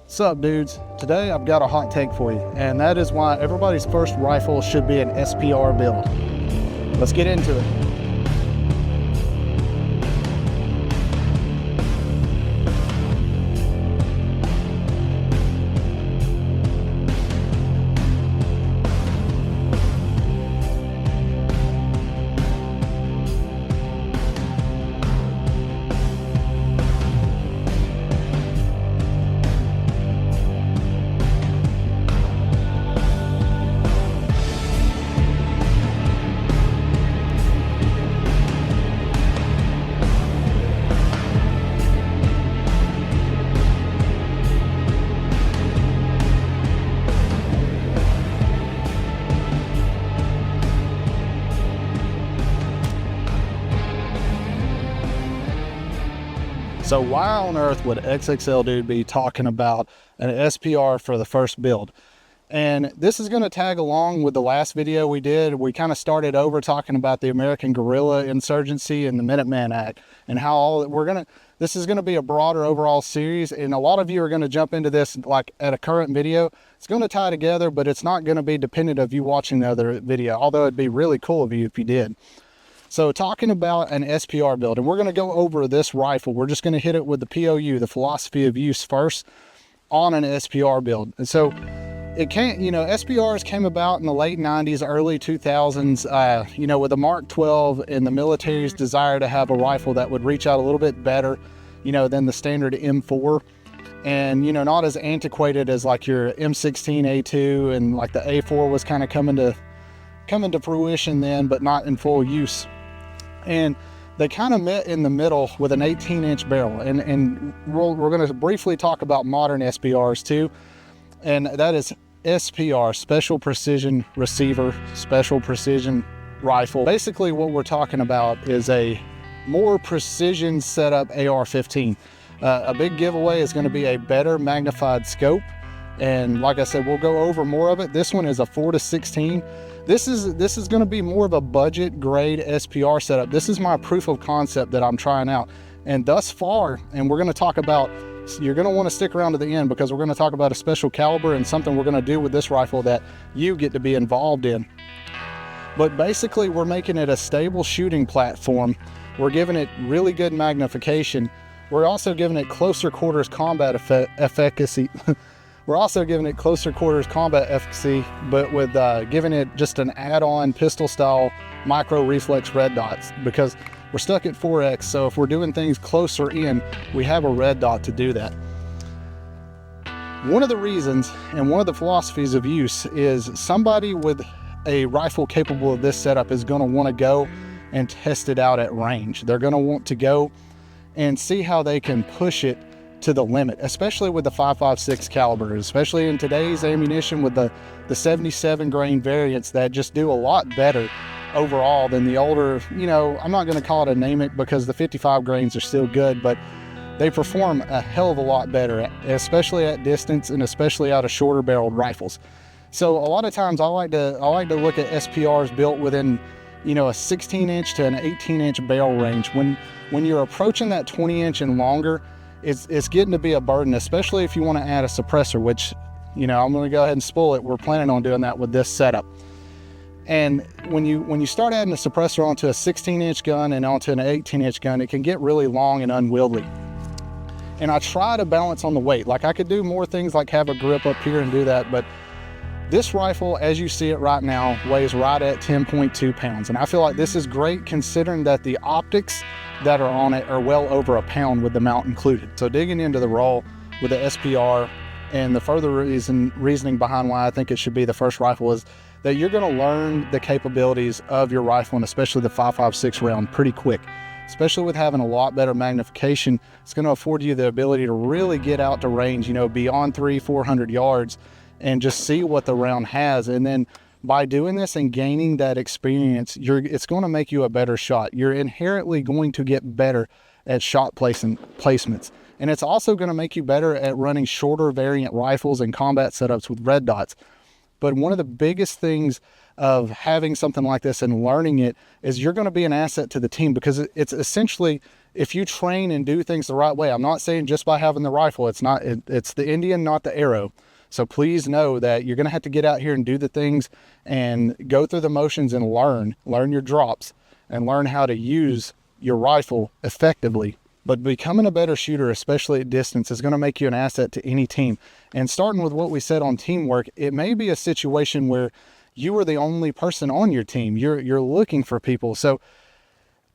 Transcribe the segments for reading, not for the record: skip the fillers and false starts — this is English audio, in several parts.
What's up, dudes? Today I've got a hot take for you, and that is why everybody's first rifle should be an SPR build. Let's get into it. So why on earth would XXL dude be talking about an SPR for the first build? And this is going to tag along with the last video we did. We kind of started over talking about the American guerrilla insurgency and the Minuteman Act and how all this is going to be a broader overall series. And a lot of you are going to jump into this like at a current video. It's going to tie together, but it's not going to be dependent of you watching the other video, although it'd be really cool of you if you did. So talking about an SPR build, and we're going to go over this rifle. We're just going to hit it with the POU, the philosophy of use first, on an SPR build. And so it can't, SPRs came about in the late 90s, early 2000s, with the Mark 12 and the military's desire to have a rifle that would reach out a little bit better, than the standard M4. And, not as antiquated as like your M16A2 and like the A4 was kind of coming to fruition then, but not in full use. And they kind of met in the middle with an 18-inch barrel. And we're going to briefly talk about modern SPRs too. And that is SPR, Special Precision Receiver, Special Precision Rifle. Basically what we're talking about is a more precision setup AR-15. A big giveaway is going to be a better magnified scope. And like I said, we'll go over more of it. This one is a 4-16. This is going to be more of a budget grade SPR setup. This is my proof of concept that I'm trying out. And thus far, and we're going to talk about, you're going to want to stick around to the end because we're going to talk about a special caliber and something we're going to do with this rifle that you get to be involved in. But basically, we're making it a stable shooting platform. We're giving it really good magnification. We're also giving it closer quarters combat efficacy. We're also giving it closer quarters combat efficacy, but with giving it just an add-on pistol style micro reflex red dots, because we're stuck at 4X. So if we're doing things closer in, we have a red dot to do that. One of the reasons and one of the philosophies of use is somebody with a rifle capable of this setup is going to want to go and test it out at range. They're going to want to go and see how they can push it to the limit, especially with the 5.56 caliber, especially in today's ammunition with the 77 grain variants that just do a lot better overall than the older, I'm not going to call it a name it because the 55 grains are still good, but they perform a hell of a lot better, especially at distance and especially out of shorter barreled rifles. So a lot of times I like to look at SPRs built within, a 16-inch to an 18-inch barrel range. When you're approaching that 20-inch and longer, it's getting to be a burden, especially if you want to add a suppressor, which, I'm going to go ahead and spoil it. We're planning on doing that with this setup. And when you start adding a suppressor onto a 16-inch gun and onto an 18-inch gun, it can get really long and unwieldy. And I try to balance on the weight. Like I could do more things like have a grip up here and do that, but this rifle, as you see it right now, weighs right at 10.2 pounds. And I feel like this is great considering that the optics that are on it are well over a pound with the mount included. So digging into the raw with the SPR and the further reasoning behind why I think it should be the first rifle is that you're going to learn the capabilities of your rifle, and especially the 5.56 round, pretty quick. Especially with having a lot better magnification, it's going to afford you the ability to really get out to range, beyond 300-400 yards and just see what the round has. And then by doing this and gaining that experience, it's going to make you a better shot. You're inherently going to get better at shot placements. And it's also going to make you better at running shorter variant rifles and combat setups with red dots. But one of the biggest things of having something like this and learning it is you're going to be an asset to the team, because it's essentially if you train and do things the right way, I'm not saying just by having the rifle, it's the Indian, not the arrow. So please know that you're going to have to get out here and do the things and go through the motions and learn your drops and learn how to use your rifle effectively. But becoming a better shooter, especially at distance, is going to make you an asset to any team. And starting with what we said on teamwork, it may be a situation where you are the only person on your team. You're looking for people. So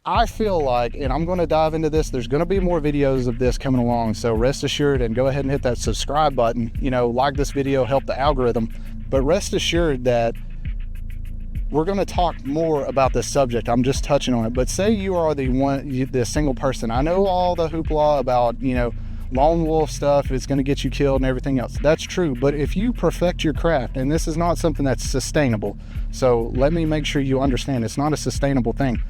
I feel like, and I'm going to dive into this, there's going to be more videos of this coming along. So rest assured, and go ahead and hit that subscribe button, like this video, help the algorithm. But rest assured that we're going to talk more about this subject. I'm just touching on it. But say you are the single person. I know all the hoopla about, lone wolf stuff, it's going to get you killed and everything else. That's true. But if you perfect your craft, and this is not something that's sustainable, so let me make sure you understand it's not a sustainable thing.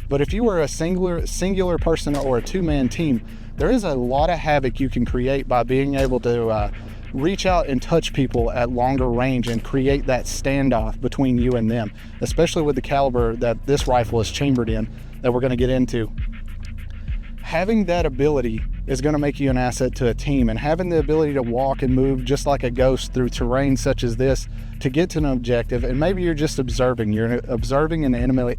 But if you were a singular person or a two-man team, there is a lot of havoc you can create by being able to reach out and touch people at longer range and create that standoff between you and them, especially with the caliber that this rifle is chambered in, that we're going to get into. Having that ability is going to make you an asset to a team, and having the ability to walk and move just like a ghost through terrain such as this to get to an objective, and maybe you're just observing an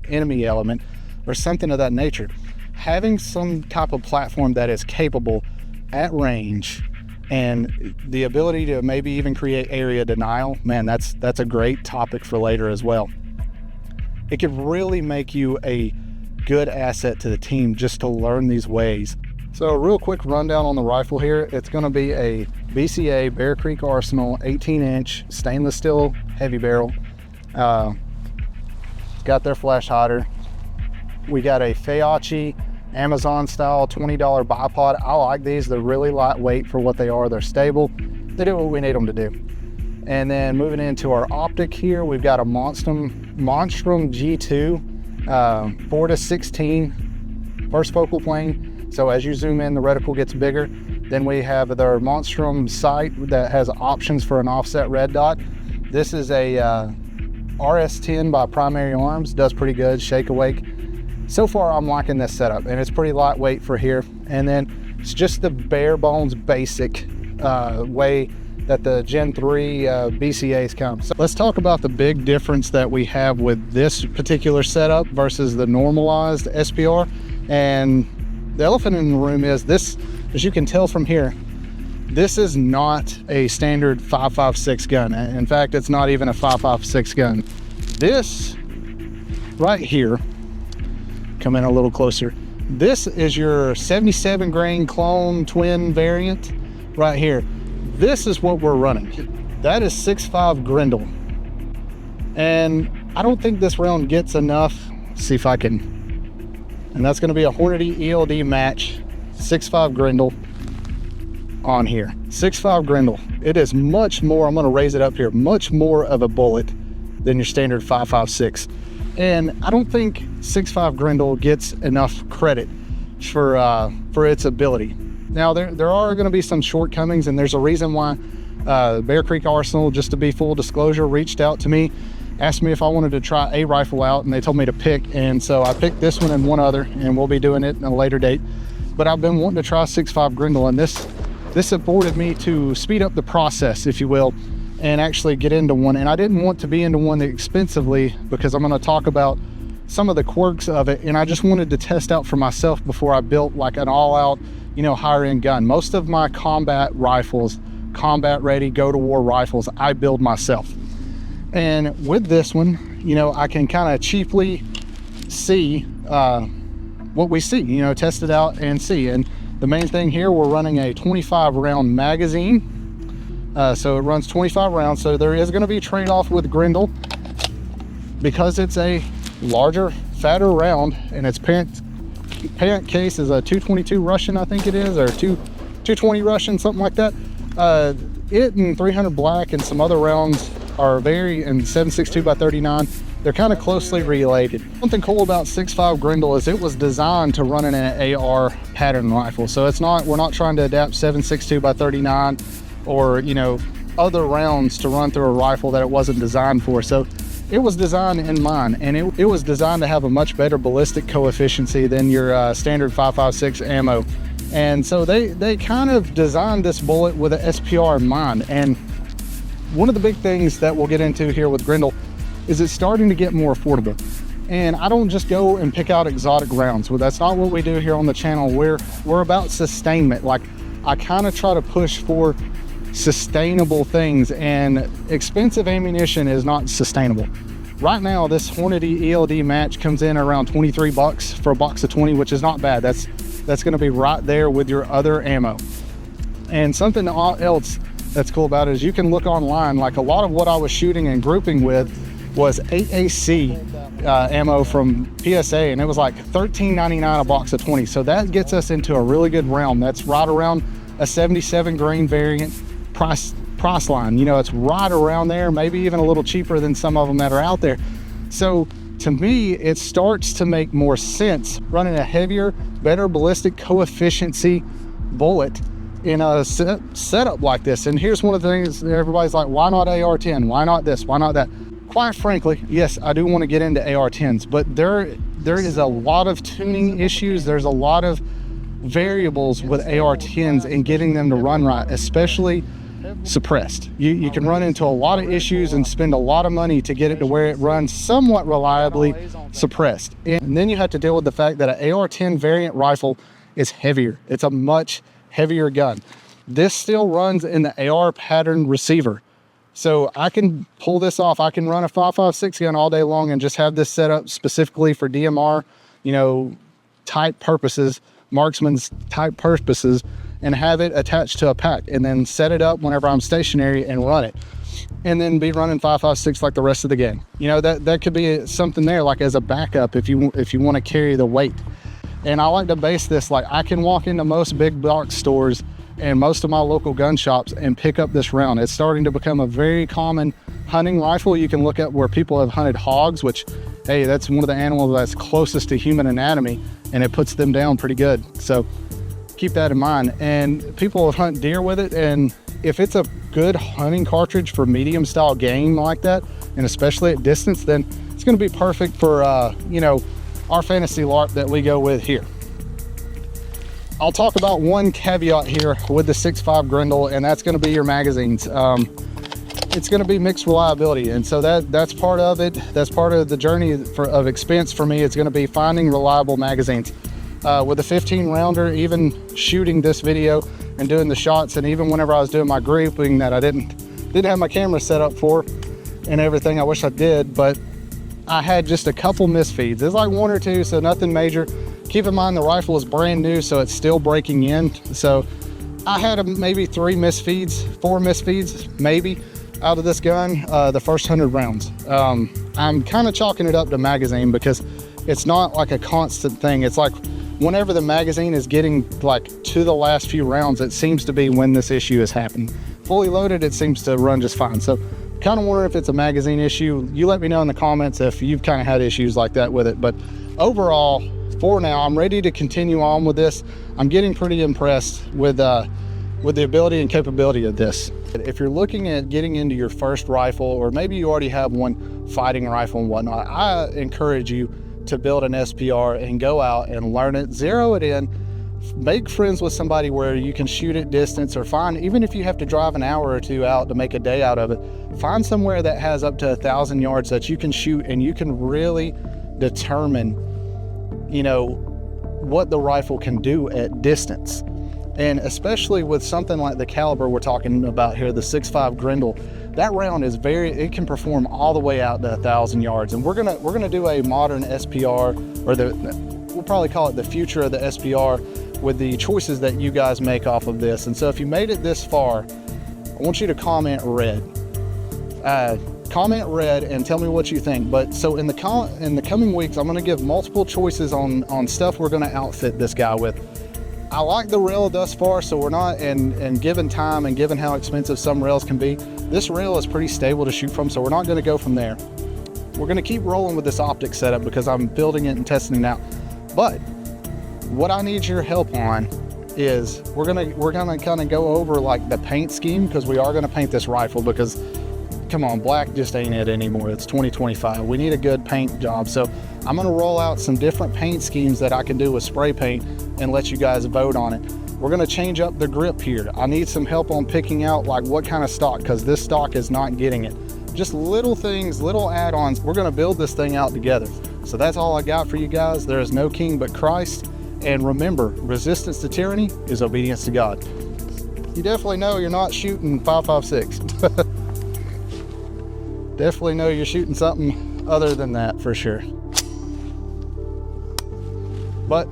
enemy element or something of that nature. Having some type of platform that is capable at range and the ability to maybe even create area denial, man, that's a great topic for later as well. It could really make you a good asset to the team just to learn these ways. So a real quick rundown on the rifle here. It's going to be a BCA Bear Creek Arsenal 18-inch stainless steel heavy barrel. Got their flash hider. We got a Feyachi Amazon style $20 bipod. I like these. They're really lightweight for what they are. They're stable. They do what we need them to do. And then moving into our optic here, we've got a Monstrum G2 4-16 first focal plane. So as you zoom in, the reticle gets bigger. Then we have their Monstrum sight that has options for an offset red dot. This is a RS10 by Primary Arms. Does pretty good, shake awake. So far, I'm liking this setup, and it's pretty lightweight for here. And then it's just the bare bones basic way that the Gen 3 BCAs come. So let's talk about the big difference that we have with this particular setup versus the normalized SPR. And the elephant in the room is this, as you can tell from here, this is not a standard 5.56 gun. In fact, it's not even a 5.56 gun. This right here, come in a little closer. This is your 77 grain clone twin variant right here. This is what we're running. That is 6.5 Grendel. And I don't think this round gets enough. Let's see if I can. And that's going to be a Hornady ELD match 6.5 Grendel on here. 6.5 Grendel. It is much more, I'm going to raise it up here, much more of a bullet than your standard 5.56. And I don't think 6.5 Grendel gets enough credit for its ability. Now there are going to be some shortcomings, and there's a reason why Bear Creek Arsenal, just to be full disclosure, reached out to me, asked me if I wanted to try a rifle out, and they told me to pick, and so I picked this one and one other, and we'll be doing it in a later date. But I've been wanting to try 6.5 Grendel, and this afforded me to speed up the process, if you will, and actually get into one. And I didn't want to be into one expensively because I'm going to talk about some of the quirks of it, and I just wanted to test out for myself before I built like an all-out, higher end gun. Most of my combat rifles, combat ready, go to war rifles, I build myself. And with this one, I can kind of cheaply see what we see, test it out and see. And the main thing here, we're running a 25 round magazine. So it runs 25 rounds. So there is going to be a trade-off with Grendel because it's a larger, fatter round, and its parent case is a 222 Russian, I think it is, or 220 Russian, something like that. It and 300 black and some other rounds are and 7.62 by 39. They're kind of closely related. Something cool about 6.5 Grendel is it was designed to run in an AR pattern rifle. So we're not trying to adapt 7.62 by 39 or other rounds to run through a rifle that it wasn't designed for. So it was designed in mind, and it was designed to have a much better ballistic coefficient than your standard 5.56 ammo. And so they kind of designed this bullet with an SPR in mind. And one of the big things that we'll get into here with Grendel is it's starting to get more affordable. And I don't just go and pick out exotic rounds. Well, that's not what we do here on the channel. We're about sustainment. Like, I kind of try to push for sustainable things, and expensive ammunition is not sustainable. Right now, this Hornady ELD match comes in around 23 bucks for a box of 20, which is not bad. That's going to be right there with your other ammo. And something else that's cool about it is you can look online. Like, a lot of what I was shooting and grouping with was AAC ammo from PSA, and it was like $13.99 a box of 20. So that gets us into a really good realm. That's right around a 77 grain variant price line. You know, it's right around there, maybe even a little cheaper than some of them that are out there. So to me, it starts to make more sense running a heavier, better ballistic coefficient bullet in a setup like this. And here's one of the things that everybody's like, why not AR-10? Why not this? Why not that? Quite frankly, yes, I do want to get into AR-10s, but there is a lot of tuning issues. There's a lot of variables with AR-10s and getting them to run right, especially suppressed. You can run into a lot of issues and spend a lot of money to get it to where it runs somewhat reliably suppressed. And then you have to deal with the fact that an AR-10 variant rifle is heavier. It's a much heavier gun. This still runs in the AR pattern receiver. So I can pull this off. I can run a 5.56 gun all day long and just have this set up specifically for DMR, you know, type purposes, marksman's type purposes, and have it attached to a pack, and then set it up whenever I'm stationary and run it, and then be running 5.56 like the rest of the gang. You know, that could be something there, like as a backup if you want to carry the weight. And I like to base this, like, I can walk into most big box stores and most of my local gun shops and pick up this round. It's starting to become a very common hunting rifle. You can look at where people have hunted hogs, which, hey, that's one of the animals that's closest to human anatomy, and it puts them down pretty good. So keep that in mind. And people have hunted deer with it, and if it's a good hunting cartridge for medium style game like that, and especially at distance, then it's going to be perfect for you know, our fantasy LARP that we go with here. I'll talk about one caveat here with the 6.5 Grendel, and that's going to be your magazines. It's going to be mixed reliability, and so that's part of it. That's part of the journey of expense for me. It's going to be finding reliable magazines. With a 15 rounder, even shooting this video and doing the shots, and even whenever I was doing my grouping that I didn't have my camera set up for and everything, I wish I did, but I had just a couple misfeeds. It's like one or two, so nothing major. Keep in mind the rifle is brand new, so it's still breaking in. So I had maybe 4 misfeeds maybe out of this gun the first 100 rounds. I'm kind of chalking it up to magazine because it's not like a constant thing. It's like whenever the magazine is getting like to the last few rounds, it seems to be when this issue is happening. Fully loaded, it seems to run just fine. So kind of wonder if it's a magazine issue. You let me know in the comments if you've kind of had issues like that with it. But overall, for now, I'm ready to continue on with this. I'm getting pretty impressed with the ability and capability of this. If you're looking at getting into your first rifle, or maybe you already have one fighting rifle and whatnot, I encourage you to build an SPR and go out and learn it, zero it in, make friends with somebody where you can shoot at distance, or find, even if you have to drive an hour or two out to make a day out of it, find somewhere that has up to 1,000 yards that you can shoot, and you can really determine, you know, what the rifle can do at distance. And especially with something like the caliber we're talking about here, the 6.5 Grendel, that round is it can perform all the way out to 1,000 yards. And we're gonna do a modern SPR, or we'll probably call it the future of the SPR, with the choices that you guys make off of this. And so if you made it this far, I want you to comment red. Comment red and tell me what you think. But so in the coming weeks, I'm going to give multiple choices on stuff we're going to outfit this guy with. I like the rail thus far, so we're not, and given time and given how expensive some rails can be, this rail is pretty stable to shoot from, so we're not going to go from there. We're going to keep rolling with this optic setup because I'm building it and testing it out. But what I need your help on is we're gonna kind of go over like the paint scheme, because we are going to paint this rifle, because come on, black just ain't it anymore. It's 2025. We need a good paint job. So I'm gonna roll out some different paint schemes that I can do with spray paint and let you guys vote on it. We're gonna change up the grip here. I need some help on picking out like what kind of stock, because this stock is not getting it. Just little things, little add-ons. We're gonna build this thing out together. So that's all I got for you guys. There is no king but Christ. And remember, resistance to tyranny is obedience to God. You definitely know you're not shooting 5.56. Definitely know you're shooting something other than that for sure. But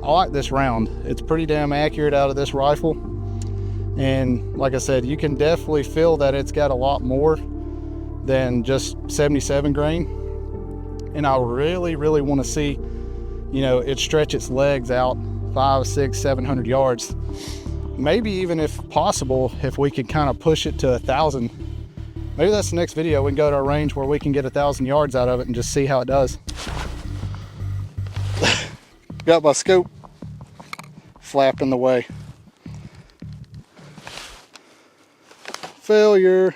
I like this round. It's pretty damn accurate out of this rifle. And like I said, you can definitely feel that it's got a lot more than just 77 grain. And I really, really want to see, you know, it stretch its legs out 500, 600, 700 yards. Maybe even if possible, if we could kind of push it to 1,000. Maybe that's the next video. We can go to a range where we can get 1,000 yards out of it and just see how it does. Got my scope flapping the way. Failure.